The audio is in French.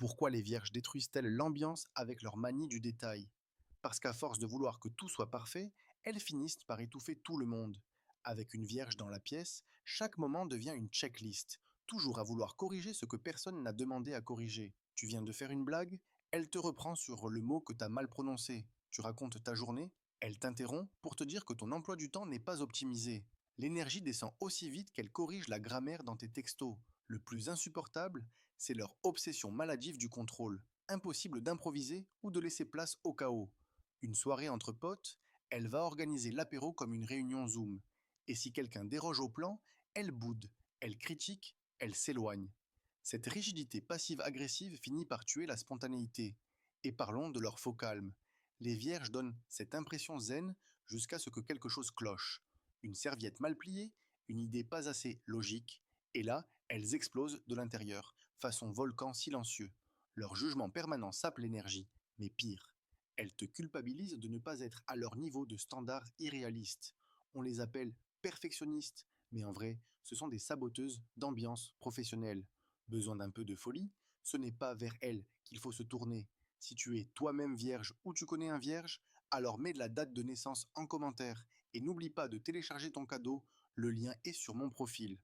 Pourquoi les vierges détruisent-elles l'ambiance avec leur manie du détail? Parce qu'à force de vouloir que tout soit parfait, elles finissent par étouffer tout le monde. Avec une vierge dans la pièce, chaque moment devient une checklist, toujours à vouloir corriger ce que personne n'a demandé à corriger. Tu viens de faire une blague? Elle te reprend sur le mot que t'as mal prononcé. Tu racontes ta journée? Elle t'interrompt pour te dire que ton emploi du temps n'est pas optimisé. L'énergie descend aussi vite qu'elle corrige la grammaire dans tes textos. Le plus insupportable, c'est leur obsession maladive du contrôle. Impossible d'improviser ou de laisser place au chaos. Une soirée entre potes, elle va organiser l'apéro comme une réunion Zoom. Et si quelqu'un déroge au plan, elle boude, elle critique, elle s'éloigne. Cette rigidité passive-agressive finit par tuer la spontanéité. Et parlons de leur faux calme. Les vierges donnent cette impression zen jusqu'à ce que quelque chose cloche. Une serviette mal pliée, une idée pas assez logique, et là, elles explosent de l'intérieur, façon volcan silencieux. Leur jugement permanent sape l'énergie, mais pire, elles te culpabilisent de ne pas être à leur niveau de standards irréalistes. On les appelle perfectionnistes, mais en vrai, ce sont des saboteuses d'ambiance professionnelle. Besoin d'un peu de folie? Ce n'est pas vers elles qu'il faut se tourner. Si tu es toi-même vierge ou tu connais un vierge, alors mets de la date de naissance en commentaire et n'oublie pas de télécharger ton cadeau, le lien est sur mon profil.